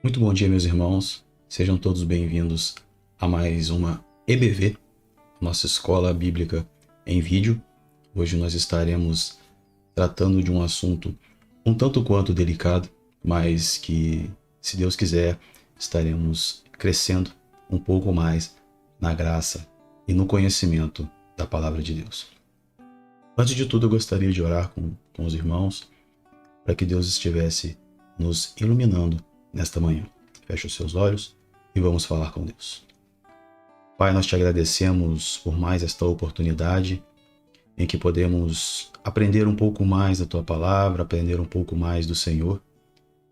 Muito bom dia, meus irmãos. Sejam todos bem-vindos a mais uma EBV, nossa escola bíblica em vídeo. Hoje nós estaremos tratando de um assunto um tanto quanto delicado, mas que, se Deus quiser, estaremos crescendo um pouco mais na graça e no conhecimento da palavra de Deus. Antes de tudo, eu gostaria de orar com os irmãos para que Deus estivesse nos iluminando nesta manhã. Feche os seus olhos e vamos falar com Deus. Pai, nós te agradecemos por mais esta oportunidade em que podemos aprender um pouco mais da tua palavra, aprender um pouco mais do Senhor.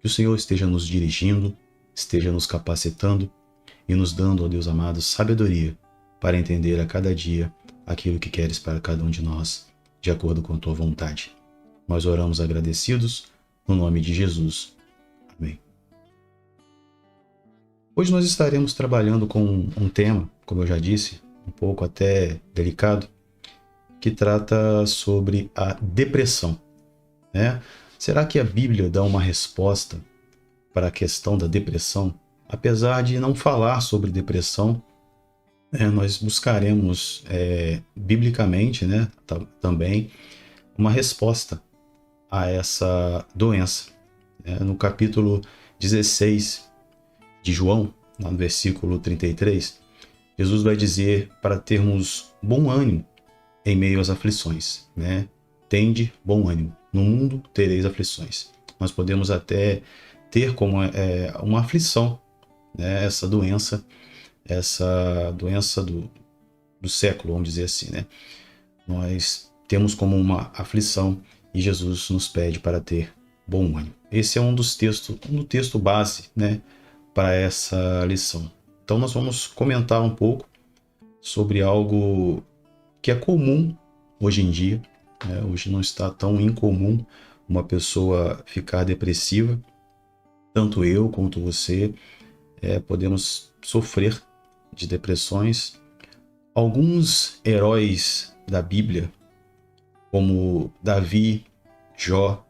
Que o Senhor esteja nos dirigindo, esteja nos capacitando e nos dando, ó Deus amado, sabedoria para entender a cada dia aquilo que queres para cada um de nós, de acordo com a tua vontade. Nós oramos agradecidos no nome de Jesus. Amém. Hoje nós estaremos trabalhando com um tema, como eu já disse, um pouco até delicado, que trata sobre a depressão, né? Será que a Bíblia dá uma resposta para a questão da depressão? Apesar de não falar sobre depressão, nós buscaremos biblicamente, né, também uma resposta a essa doença. No capítulo 16 de João, lá no versículo 33, Jesus vai dizer para termos bom ânimo em meio às aflições, né? Tende bom ânimo, no mundo tereis aflições. Nós podemos até ter como uma aflição, né? Essa doença do século, vamos dizer assim, né? Nós temos como uma aflição e Jesus nos pede para ter bom ânimo. Esse é um texto base, né, para essa lição. Então nós vamos comentar um pouco sobre algo que é comum hoje em dia, né? Hoje não está tão incomum uma pessoa ficar depressiva. Tanto eu quanto você podemos sofrer de depressões. Alguns heróis da Bíblia, como Davi, Jó,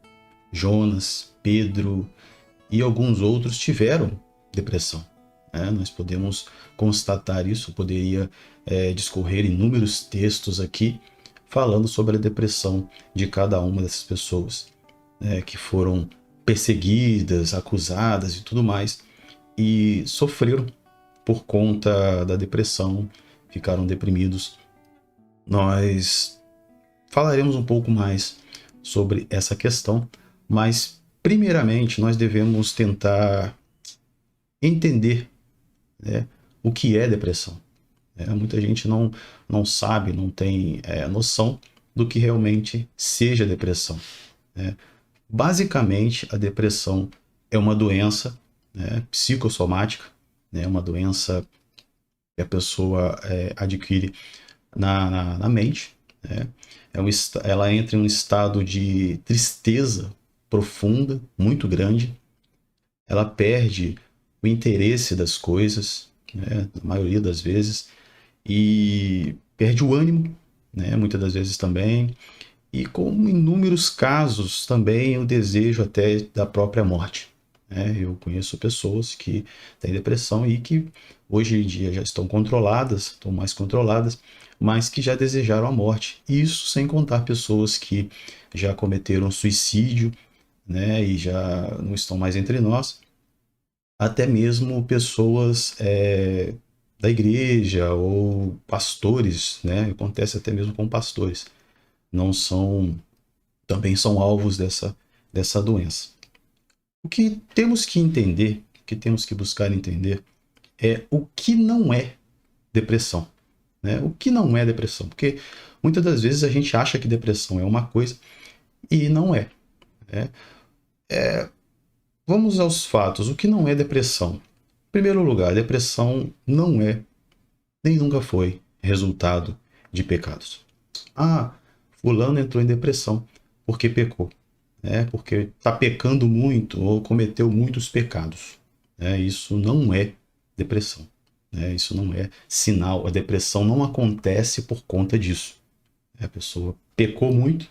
Jonas, Pedro e alguns outros, tiveram depressão. Nós podemos constatar isso, poderia discorrer inúmeros textos aqui falando sobre a depressão de cada uma dessas pessoas, que foram perseguidas, acusadas e tudo mais, e sofreram por conta da depressão, ficaram deprimidos. Nós falaremos um pouco mais sobre essa questão, mas primeiramente nós devemos tentar entender, né, o que é depressão. Muita gente não sabe, não tem noção do que realmente seja depressão. Basicamente, a depressão é uma doença, psicossomática, uma doença que a pessoa adquire na mente. Ela entra em um estado de tristeza profunda, muito grande. Ela perde o interesse das coisas, na maioria das vezes, e perde o ânimo, muitas das vezes também, e como inúmeros casos também o desejo até da própria morte. Eu conheço pessoas que têm depressão e que hoje em dia já estão controladas, estão mais controladas, mas que já desejaram a morte. Isso sem contar pessoas que já cometeram suicídio, e já não estão mais entre nós, até mesmo pessoas da igreja ou pastores, acontece até mesmo com pastores, também são alvos dessa doença. O que temos que entender, o que temos que buscar entender é o que não é depressão. O que não é depressão? Porque muitas das vezes a gente acha que depressão é uma coisa e não é. Vamos aos fatos. O que não é depressão? Em primeiro lugar, depressão não é, nem nunca foi, resultado de pecados. Fulano entrou em depressão porque pecou, porque está pecando muito ou cometeu muitos pecados. Isso não é depressão. Isso não é sinal. A depressão não acontece por conta disso. A pessoa pecou muito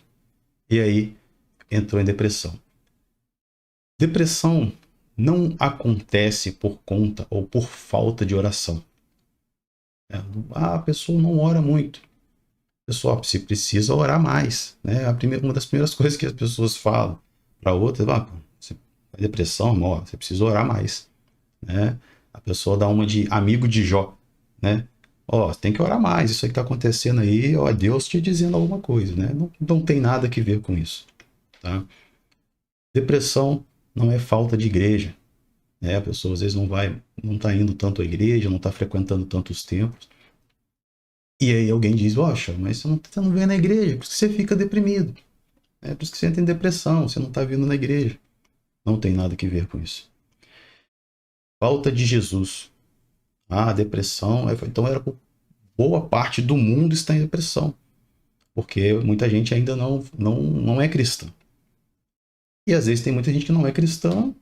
e aí entrou em depressão. Depressão não acontece por conta ou por falta de oração. A pessoa não ora muito. Pessoal, se precisa orar mais, né? Uma das primeiras coisas que as pessoas falam para outras, você tem depressão, amor, você precisa orar mais, né? A pessoa dá uma de amigo de Jó, né? Ó, tem que orar mais, isso aí que está acontecendo aí, ó, Deus te dizendo alguma coisa, né? Não tem nada que ver com isso, tá? Depressão não é falta de igreja, né? A pessoa às vezes não está indo tanto à igreja, não está frequentando tantos templos. E aí alguém diz, poxa, mas você não vem na igreja, por isso que você fica deprimido. Por isso que você entra em depressão, você não está vindo na igreja. Não tem nada que ver com isso. Falta de Jesus. A depressão, então era boa parte do mundo está em depressão. Porque muita gente ainda não é cristã. E às vezes tem muita gente que não é cristã,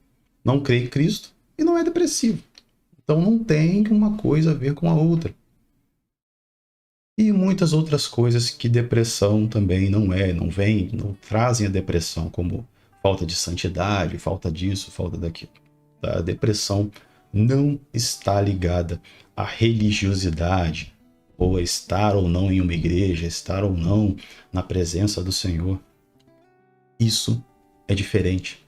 não crê em Cristo e não é depressivo. Então não tem uma coisa a ver com a outra. E muitas outras coisas que depressão também não trazem a depressão, como falta de santidade, falta disso, falta daquilo. A depressão não está ligada à religiosidade, ou a estar ou não em uma igreja, estar ou não na presença do Senhor. Isso é diferente.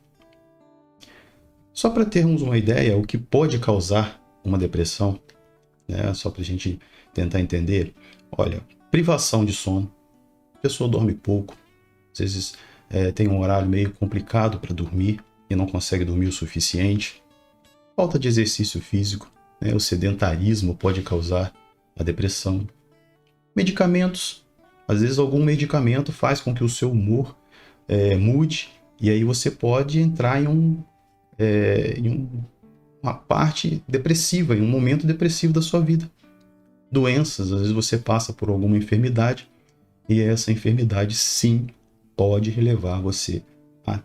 Só para termos uma ideia, o que pode causar uma depressão, né? Só para a gente tentar entender. Olha, privação de sono. A pessoa dorme pouco. Às vezes tem um horário meio complicado para dormir e não consegue dormir o suficiente. Falta de exercício físico, né? O sedentarismo pode causar a depressão. Medicamentos. Às vezes algum medicamento faz com que o seu humor mude e aí você pode entrar em uma parte depressiva, em um momento depressivo da sua vida. Doenças, às vezes você passa por alguma enfermidade e essa enfermidade sim pode levar você a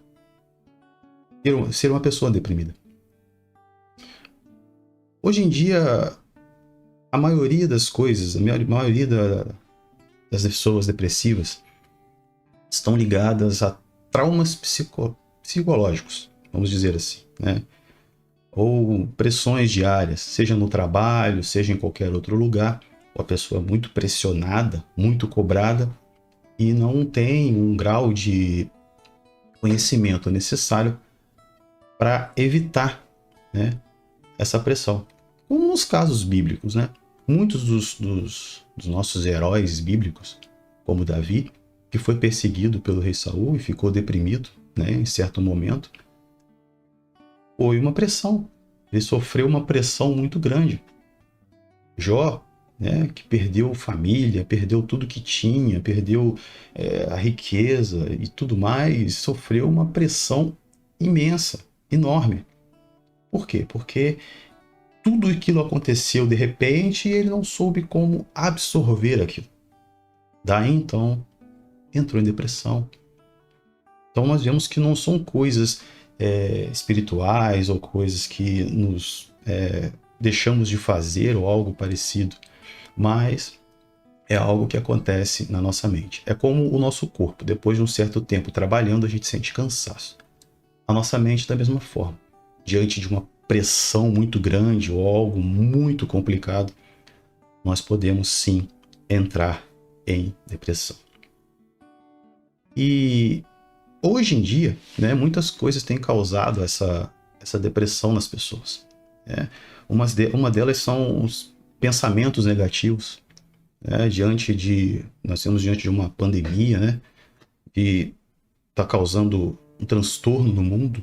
ser uma pessoa deprimida. Hoje em dia, a maioria das coisas, a maioria das pessoas depressivas estão ligadas a traumas psicológicos, vamos dizer assim, né? Ou pressões diárias, seja no trabalho, seja em qualquer outro lugar. A pessoa é muito pressionada, muito cobrada e não tem um grau de conhecimento necessário para evitar, né, essa pressão. Como nos casos bíblicos, né? Muitos dos nossos heróis bíblicos, como Davi, que foi perseguido pelo rei Saul e ficou deprimido, né, em certo momento, foi uma pressão. Ele sofreu uma pressão muito grande. Jó, né, que perdeu família, perdeu tudo que tinha, perdeu a riqueza e tudo mais, sofreu uma pressão imensa, enorme. Por quê? Porque tudo aquilo aconteceu de repente e ele não soube como absorver aquilo. Daí então entrou em depressão. Então nós vemos que não são coisas espirituais ou coisas que nos deixamos de fazer ou algo parecido, mas é algo que acontece na nossa mente. É como o nosso corpo, depois de um certo tempo trabalhando, a gente sente cansaço. A nossa mente da mesma forma, diante de uma pressão muito grande ou algo muito complicado, nós podemos sim entrar em depressão. E hoje em dia, né, muitas coisas têm causado essa depressão nas pessoas. Né? Uma delas são os pensamentos negativos. Né? Nós estamos diante de uma pandemia, né, que está causando um transtorno no mundo,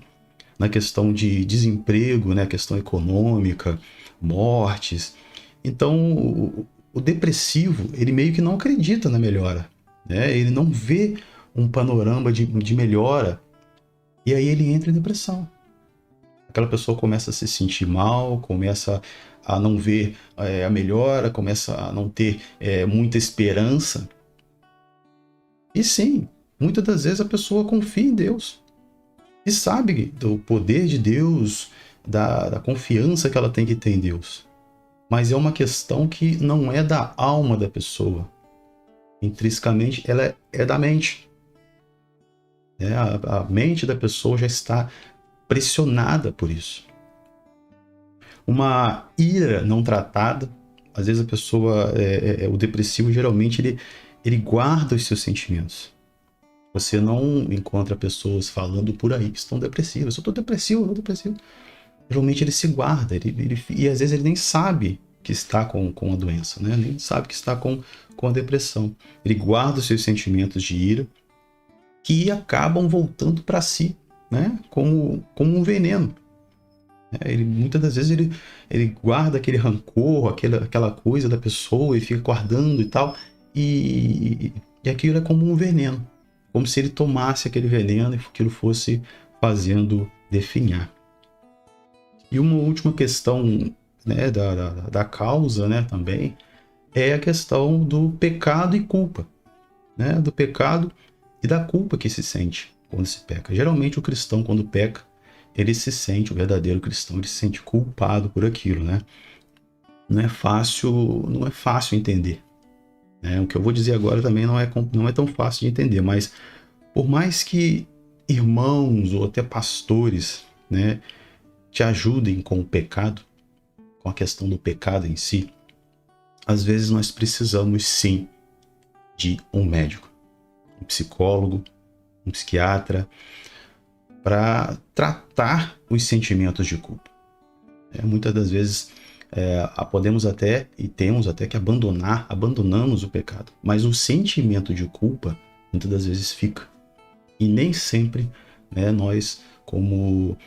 na questão de desemprego, né, questão econômica, mortes. Então, o depressivo, ele meio que não acredita na melhora. Né? Ele não vê um panorama de melhora, e aí ele entra em depressão. Aquela pessoa começa a se sentir mal, começa a não ver a melhora, começa a não ter muita esperança. E sim, muitas das vezes a pessoa confia em Deus e sabe do poder de Deus, da confiança que ela tem que ter em Deus. Mas é uma questão que não é da alma da pessoa. Intrinsecamente, ela é da mente. A mente da pessoa já está pressionada por isso. uma ira não tratada. Às vezes a pessoa, o depressivo, geralmente ele guarda os seus sentimentos. Você não encontra pessoas falando por aí que estão depressivas. Eu estou depressivo, eu estou depressivo. Geralmente ele se guarda, e às vezes ele nem sabe que está com a doença, né? Nem sabe que está com a depressão. Ele guarda os seus sentimentos de ira, que acabam voltando para si, né? Como um veneno. Muitas das vezes ele guarda aquele rancor, aquela coisa da pessoa, e fica guardando e tal, e aquilo é como um veneno, como se ele tomasse aquele veneno e aquilo fosse fazendo definhar. E uma última questão, né, da causa, né, também, é a questão do pecado e culpa, né, do pecado e da culpa que se sente quando se peca. Geralmente o cristão, quando peca, ele se sente, o verdadeiro cristão, ele se sente culpado por aquilo, né? Não é fácil entender, né? O que eu vou dizer agora também não é tão fácil de entender, mas por mais que irmãos ou até pastores, né, te ajudem com o pecado, com a questão do pecado em si, às vezes nós precisamos sim de um médico, um psicólogo, um psiquiatra, para tratar os sentimentos de culpa. Muitas das vezes podemos até e temos até que abandonamos o pecado, mas o sentimento de culpa muitas das vezes fica. E nem sempre, né, nós, como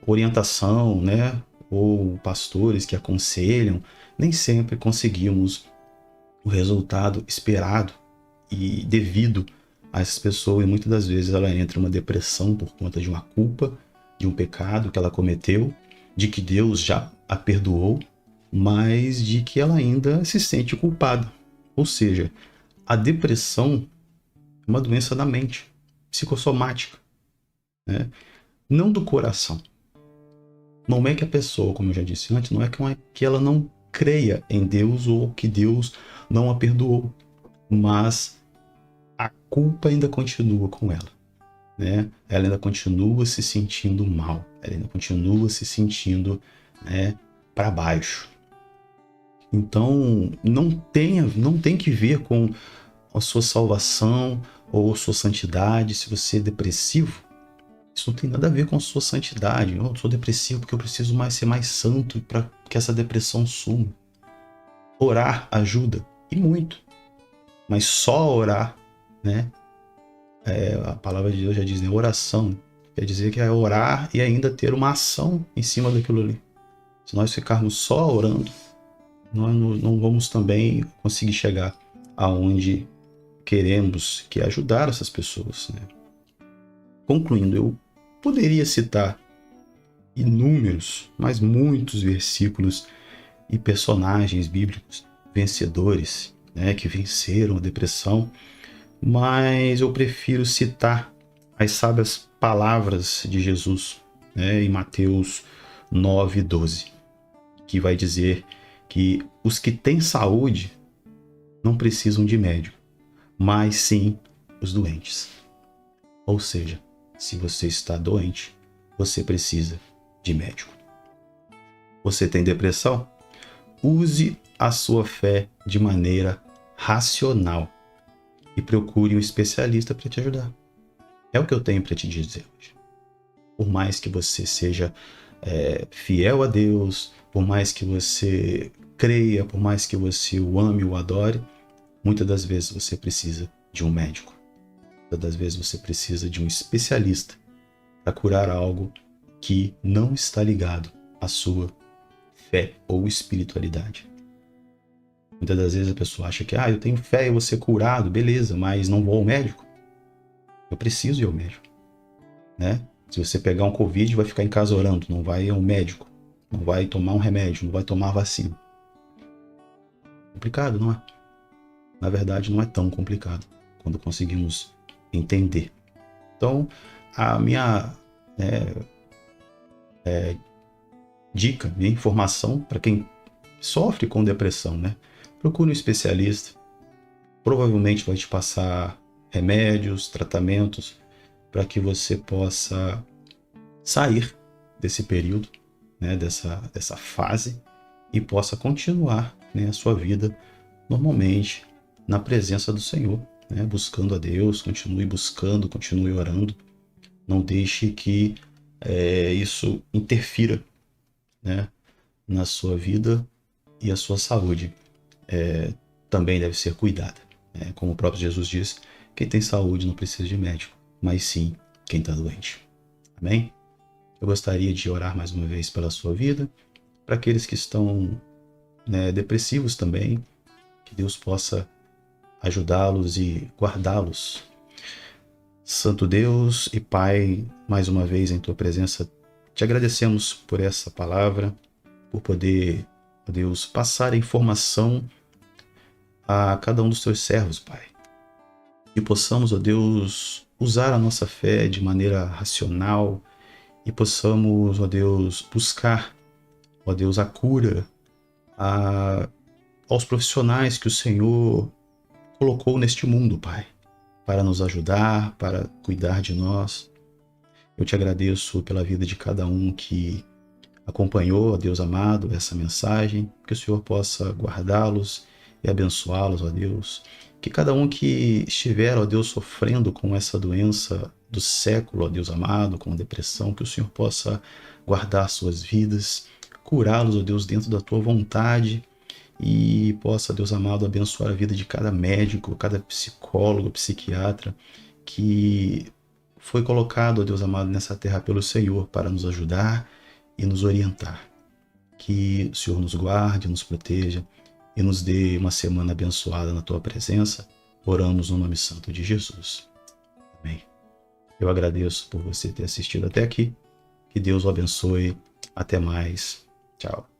orientação, né, ou pastores que aconselham, nem sempre conseguimos o resultado esperado e devido a essas pessoas, e muitas das vezes ela entra em uma depressão por conta de uma culpa, de um pecado que ela cometeu, de que Deus já a perdoou, mas de que ela ainda se sente culpada. Ou seja, a depressão é uma doença da mente, psicossomática, né? Não do coração. Não é que a pessoa, como eu já disse antes, não é que ela não creia em Deus ou que Deus não a perdoou, mas a culpa ainda continua com ela, né? Ela ainda continua se sentindo mal, ela ainda continua se sentindo, né, para baixo. Então, não tem que ver com a sua salvação ou a sua santidade. Se você é depressivo, isso não tem nada a ver com a sua santidade. Eu sou depressivo porque eu preciso ser mais santo para que essa depressão suma. Orar ajuda, e muito. Mas só orar, né? A palavra de Deus já diz, né? Oração. Quer dizer que é orar e ainda ter uma ação em cima daquilo ali. Se nós ficarmos só orando, nós não vamos também conseguir chegar aonde queremos, que é ajudar essas pessoas, né? Concluindo, eu poderia citar inúmeros, mas muitos versículos e personagens bíblicos vencedores, né, que venceram a depressão, mas eu prefiro citar as sábias palavras de Jesus, né, em Mateus 9:12, que vai dizer que os que têm saúde não precisam de médico, mas sim os doentes. Ou seja, se você está doente, você precisa de médico. Você tem depressão? Use a sua fé de maneira racional e procure um especialista para te ajudar. É o que eu tenho para te dizer hoje. Por mais que você seja fiel a Deus, por mais que você creia, por mais que você o ame ou adore, muitas das vezes você precisa de um médico. Muitas das vezes você precisa de um especialista para curar algo que não está ligado à sua fé ou espiritualidade. Muitas das vezes a pessoa acha que eu tenho fé e vou ser curado, beleza, mas não vou ao médico. Eu preciso ir ao médico, né? Se você pegar um Covid, vai ficar em casa orando, não vai ao médico, não vai tomar um remédio, não vai tomar vacina. Complicado, não é? Na verdade, não é tão complicado quando conseguimos entender. Então, a minha dica, minha informação para quem sofre com depressão, né? Procure um especialista. Provavelmente vai te passar remédios, tratamentos para que você possa sair desse período, né, dessa fase e possa continuar, né, a sua vida normalmente na presença do Senhor, né, buscando a Deus, continue buscando, continue orando, não deixe que isso interfira, né, na sua vida, e a sua saúde também deve ser cuidada, né? Como o próprio Jesus diz, quem tem saúde não precisa de médico, mas sim quem está doente. Amém? Eu gostaria de orar mais uma vez pela sua vida, para aqueles que estão, né, depressivos também, que Deus possa ajudá-los e guardá-los. Santo Deus e Pai, mais uma vez em Tua presença, te agradecemos por essa palavra, por poder, ó Deus, passar a informação a cada um dos Teus servos, Pai. E possamos, ó Deus, usar a nossa fé de maneira racional e possamos, ó Deus, buscar, ó Deus, a cura aos profissionais que o Senhor colocou neste mundo, Pai, para nos ajudar, para cuidar de nós. Eu te agradeço pela vida de cada um que acompanhou, ó Deus amado, essa mensagem, que o Senhor possa guardá-los e abençoá-los, ó Deus. Que cada um que estiver, ó Deus, sofrendo com essa doença do século, ó Deus amado, com depressão, que o Senhor possa guardar suas vidas, curá-los, ó Deus, dentro da tua vontade, e possa, Deus amado, abençoar a vida de cada médico, cada psicólogo, psiquiatra, que foi colocado, ó Deus amado, nessa terra pelo Senhor para nos ajudar e nos orientar. Que o Senhor nos guarde, nos proteja e nos dê uma semana abençoada na Tua presença. Oramos no nome santo de Jesus. Amém. Eu agradeço por você ter assistido até aqui. Que Deus o abençoe. Até mais. Tchau.